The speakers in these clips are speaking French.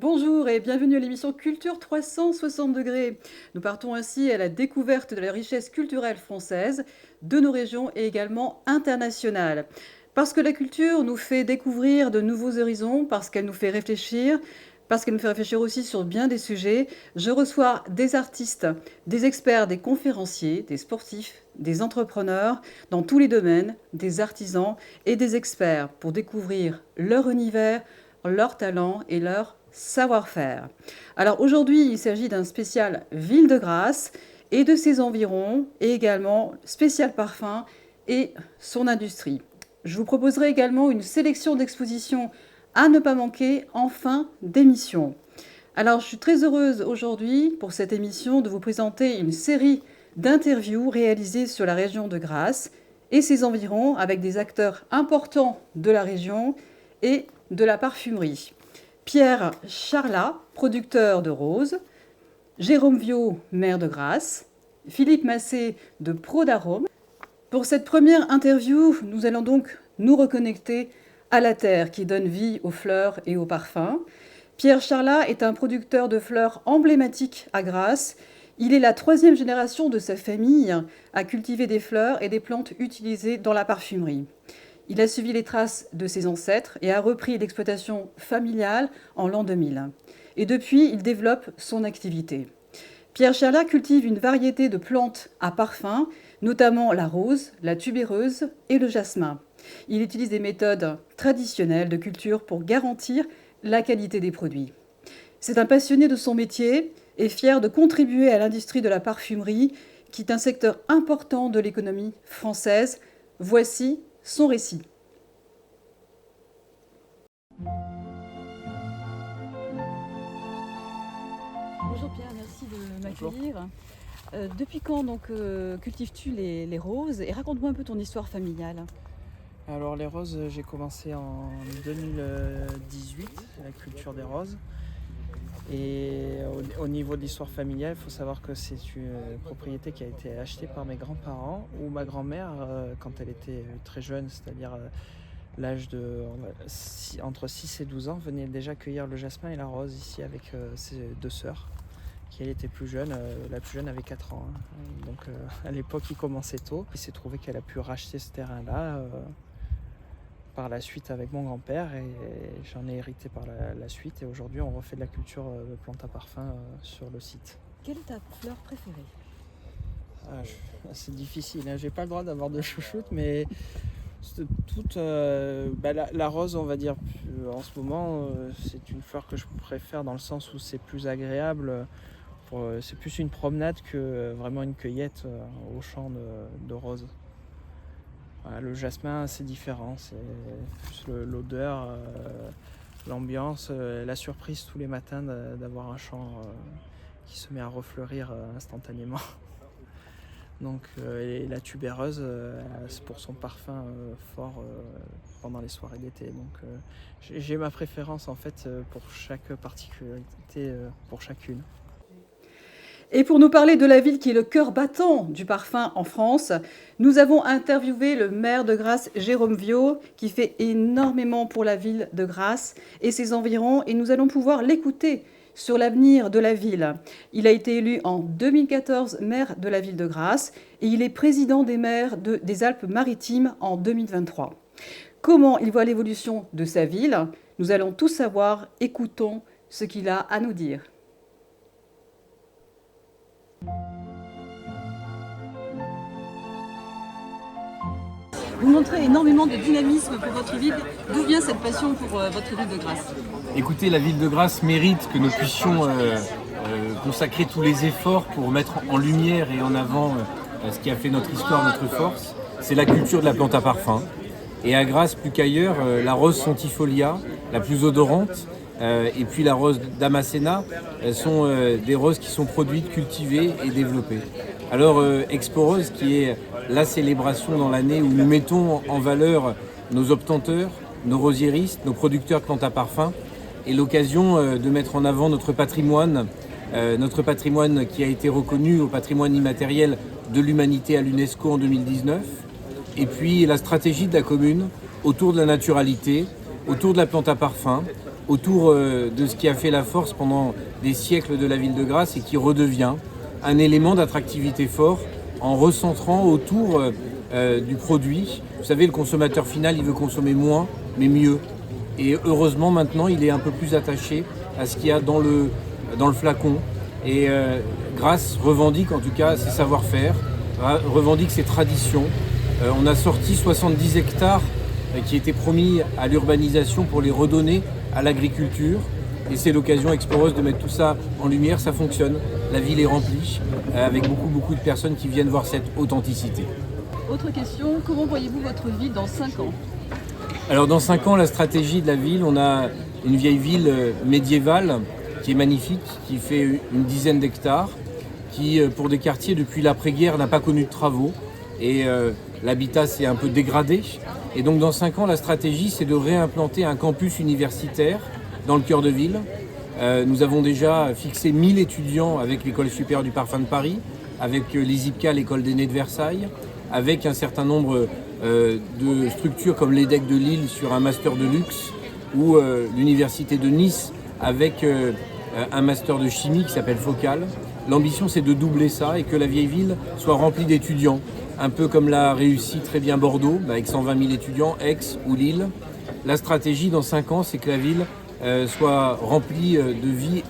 Bonjour et bienvenue à l'émission Culture 360 degrés. Nous partons ainsi à la découverte de la richesse culturelle française, de nos régions et également internationale. Parce que la culture nous fait découvrir de nouveaux horizons, parce qu'elle nous fait réfléchir, parce qu'elle nous fait réfléchir aussi sur bien des sujets, je reçois des artistes, des experts, des conférenciers, des sportifs, des entrepreneurs dans tous les domaines, des artisans et des experts pour découvrir leur univers, leur talent et leur savoir-faire. Alors aujourd'hui, il s'agit d'un spécial Ville de Grasse et de ses environs, et également spécial parfum et son industrie. Je vous proposerai également une sélection d'expositions à ne pas manquer en fin d'émission. Alors je suis très heureuse aujourd'hui pour cette émission de vous présenter une série d'interviews réalisées sur la région de Grasse et ses environs avec des acteurs importants de la région et de la parfumerie. Pierre Charlat, producteur de roses, Jérôme Viau, maire de Grasse, Philippe Massé de Prodarome. Pour cette première interview, nous allons donc nous reconnecter à la terre qui donne vie aux fleurs et aux parfums. Pierre Charlat est un producteur de fleurs emblématique à Grasse. Il est la troisième génération de sa famille à cultiver des fleurs et des plantes utilisées dans la parfumerie. Il a suivi les traces de ses ancêtres et a repris l'exploitation familiale en l'an 2000. Et depuis, il développe son activité. Pierre Charlat cultive une variété de plantes à parfum, notamment la rose, la tubéreuse et le jasmin. Il utilise des méthodes traditionnelles de culture pour garantir la qualité des produits. C'est un passionné de son métier et fier de contribuer à l'industrie de la parfumerie, qui est un secteur important de l'économie française. Voici son récit. Bonjour Pierre, merci de m'accueillir. Depuis quand donc cultives-tu les roses et raconte-moi un peu ton histoire familiale. Alors les roses, j'ai commencé en 2018, la culture des roses. Et au niveau de l'histoire familiale, il faut savoir que c'est une propriété qui a été achetée par mes grands-parents ou ma grand-mère quand elle était très jeune, c'est-à-dire l'âge de entre 6 et 12 ans, venait déjà cueillir le jasmin et la rose ici avec ses deux sœurs, qui elle était plus jeune, la plus jeune avait 4 ans. Donc à l'époque il commençait tôt. Il s'est trouvé qu'elle a pu racheter ce terrain-là par la suite avec mon grand-père et j'en ai hérité par la suite et aujourd'hui on refait de la culture de plantes à parfum sur le site. Quelle est ta fleur préférée? C'est difficile, hein. J'ai pas le droit d'avoir de chouchoute, mais toute la rose, on va dire en ce moment, c'est une fleur que je préfère dans le sens où c'est plus agréable. C'est plus une promenade que vraiment une cueillette au champ de roses. Voilà, le jasmin, c'est différent, c'est plus l'odeur, l'ambiance, la surprise tous les matins d'avoir un champ qui se met à refleurir instantanément. Donc, et la tubéreuse, c'est pour son parfum fort pendant les soirées d'été. Donc, j'ai ma préférence en fait pour chaque particularité, pour chacune. Et pour nous parler de la ville qui est le cœur battant du parfum en France, nous avons interviewé le maire de Grasse, Jérôme Viau, qui fait énormément pour la ville de Grasse et ses environs, et nous allons pouvoir l'écouter sur l'avenir de la ville. Il a été élu en 2014 maire de la ville de Grasse et il est président des maires des Alpes-Maritimes en 2023. Comment il voit l'évolution de sa ville? Nous allons tout savoir. Écoutons ce qu'il a à nous dire. Vous montrez énormément de dynamisme pour votre ville. D'où vient cette passion pour votre ville de Grasse? Écoutez, la ville de Grasse mérite que nous puissions consacrer tous les efforts pour mettre en lumière et en avant ce qui a fait notre histoire, notre force. C'est la culture de la plante à parfum. Et à Grasse, plus qu'ailleurs, la rose Sontifolia, la plus odorante, et puis la rose Damascena sont des roses qui sont produites, cultivées et développées. Alors Expo Rose, qui est la célébration dans l'année où nous mettons en valeur nos obtenteurs, nos rosiéristes, nos producteurs de plantes à parfum, est l'occasion de mettre en avant notre patrimoine qui a été reconnu au patrimoine immatériel de l'humanité à l'UNESCO en 2019, et puis la stratégie de la commune autour de la naturalité, autour de la plante à parfum, autour de ce qui a fait la force pendant des siècles de la ville de Grasse et qui redevient un élément d'attractivité fort en recentrant autour du produit. Vous savez, le consommateur final, il veut consommer moins, mais mieux. Et heureusement, maintenant, il est un peu plus attaché à ce qu'il y a dans le flacon. Et Grasse revendique en tout cas ses savoir-faire, revendique ses traditions. On a sorti 70 hectares qui étaient promis à l'urbanisation pour les redonner à l'agriculture. Et c'est l'occasion exploreuse de mettre tout ça en lumière, ça fonctionne. La ville est remplie avec beaucoup de personnes qui viennent voir cette authenticité. Autre question, comment voyez-vous votre ville dans 5 ans? Alors dans 5 ans, la stratégie de la ville, on a une vieille ville médiévale qui est magnifique, qui fait une dizaine d'hectares, qui pour des quartiers depuis l'après-guerre n'a pas connu de travaux et l'habitat s'est un peu dégradé. Et donc dans 5 ans, la stratégie c'est de réimplanter un campus universitaire dans le cœur de ville. Nous avons déjà fixé 1000 étudiants avec l'École supérieure du parfum de Paris, avec l'ISIPCA, l'École des nez de Versailles, avec un certain nombre de structures comme l'EDEC de Lille sur un master de luxe ou l'Université de Nice avec un master de chimie qui s'appelle Focal. L'ambition c'est de doubler ça et que la vieille ville soit remplie d'étudiants, un peu comme l'a réussi très bien Bordeaux avec 120 000 étudiants, Aix ou Lille. La stratégie dans 5 ans c'est que la ville soit remplie de vie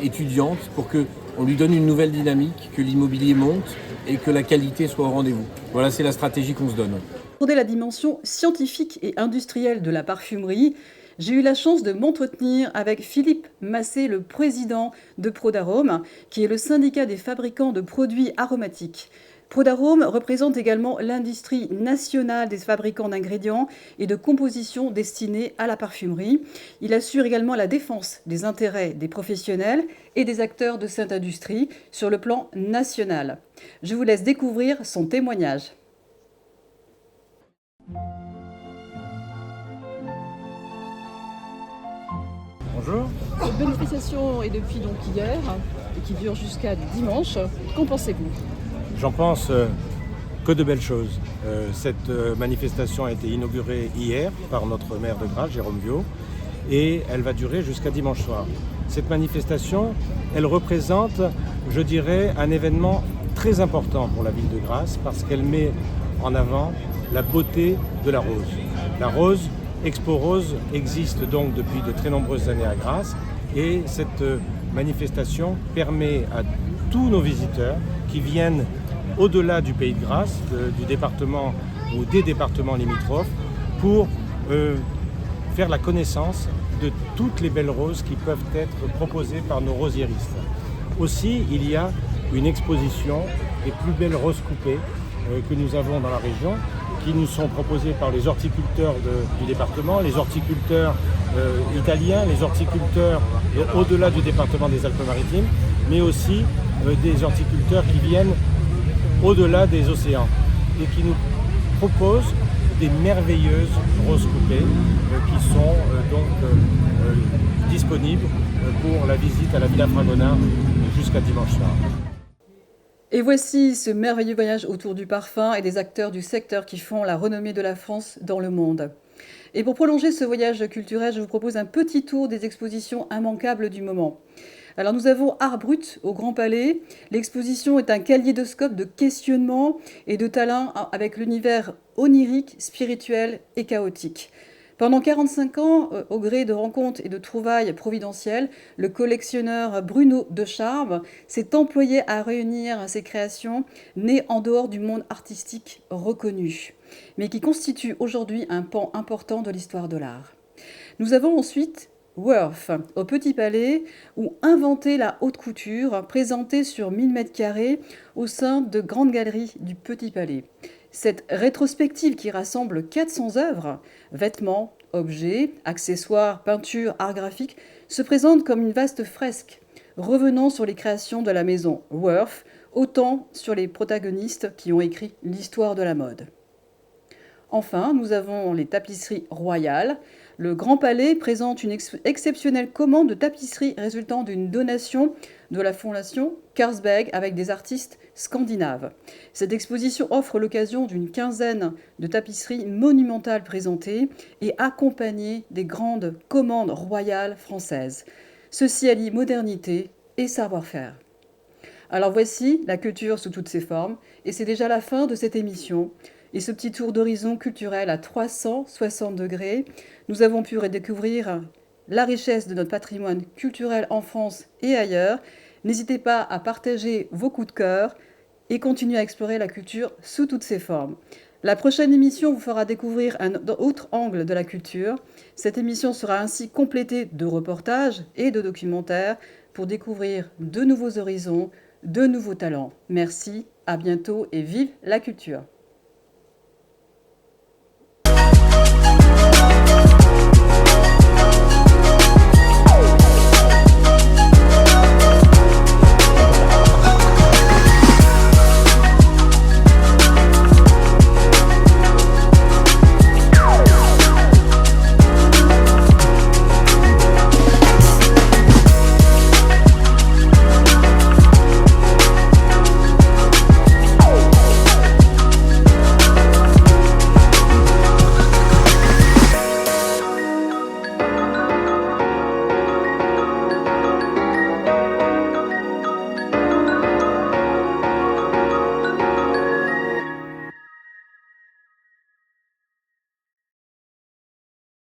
étudiante pour qu'on lui donne une nouvelle dynamique, que l'immobilier monte et que la qualité soit au rendez-vous. Voilà, c'est la stratégie qu'on se donne. Pour aborder la dimension scientifique et industrielle de la parfumerie, j'ai eu la chance de m'entretenir avec Philippe Massé, le président de Prodarome, qui est le syndicat des fabricants de produits aromatiques. Prodarome représente également l'industrie nationale des fabricants d'ingrédients et de compositions destinées à la parfumerie. Il assure également la défense des intérêts des professionnels et des acteurs de cette industrie sur le plan national. Je vous laisse découvrir son témoignage. Bonjour. Cette manifestation est depuis donc hier et qui dure jusqu'à dimanche. Qu'en pensez-vous ? J'en pense que de belles choses. Cette manifestation a été inaugurée hier par notre maire de Grasse, Jérôme Viau, et elle va durer jusqu'à dimanche soir. Cette manifestation, elle représente, je dirais, un événement très important pour la ville de Grasse parce qu'elle met en avant la beauté de la rose. La rose, Expo Rose, existe donc depuis de très nombreuses années à Grasse et cette manifestation permet à tous nos visiteurs qui viennent au-delà du pays de Grasse, du département ou des départements limitrophes, pour faire la connaissance de toutes les belles roses qui peuvent être proposées par nos rosiéristes. Aussi, il y a une exposition des plus belles roses coupées que nous avons dans la région, qui nous sont proposées par les horticulteurs du département, les horticulteurs italiens, les horticulteurs au-delà du département des Alpes-Maritimes, mais aussi des horticulteurs qui viennent au-delà des océans et qui nous proposent des merveilleuses roses coupées qui sont disponibles pour la visite à la Villa Fragonard jusqu'à dimanche soir. Et voici ce merveilleux voyage autour du parfum et des acteurs du secteur qui font la renommée de la France dans le monde. Et pour prolonger ce voyage culturel, je vous propose un petit tour des expositions immanquables du moment. Alors nous avons Art Brut au Grand Palais. L'exposition est un kaléidoscope de questionnements et de talents avec l'univers onirique, spirituel et chaotique. Pendant 45 ans, au gré de rencontres et de trouvailles providentielles, le collectionneur Bruno de Charme s'est employé à réunir ses créations nées en dehors du monde artistique reconnu, mais qui constituent aujourd'hui un pan important de l'histoire de l'art. Nous avons ensuite Worth, au Petit Palais, où inventer la haute couture, présentée sur 1000 m² au sein de grandes galeries du Petit Palais. Cette rétrospective qui rassemble 400 œuvres, vêtements, objets, accessoires, peintures, art graphique, se présente comme une vaste fresque, revenant sur les créations de la maison Worth, autant sur les protagonistes qui ont écrit l'histoire de la mode. Enfin, nous avons les tapisseries royales. Le Grand Palais présente une exceptionnelle commande de tapisseries résultant d'une donation de la fondation Carlsberg avec des artistes scandinave. Cette exposition offre l'occasion d'une quinzaine de tapisseries monumentales présentées et accompagnées des grandes commandes royales françaises. Ceci allie modernité et savoir-faire. Alors voici la culture sous toutes ses formes, et c'est déjà la fin de cette émission. Et ce petit tour d'horizon culturel à 360 degrés, nous avons pu redécouvrir la richesse de notre patrimoine culturel en France et ailleurs. N'hésitez pas à partager vos coups de cœur et continuer à explorer la culture sous toutes ses formes. La prochaine émission vous fera découvrir un autre angle de la culture. Cette émission sera ainsi complétée de reportages et de documentaires pour découvrir de nouveaux horizons, de nouveaux talents. Merci, à bientôt et vive la culture!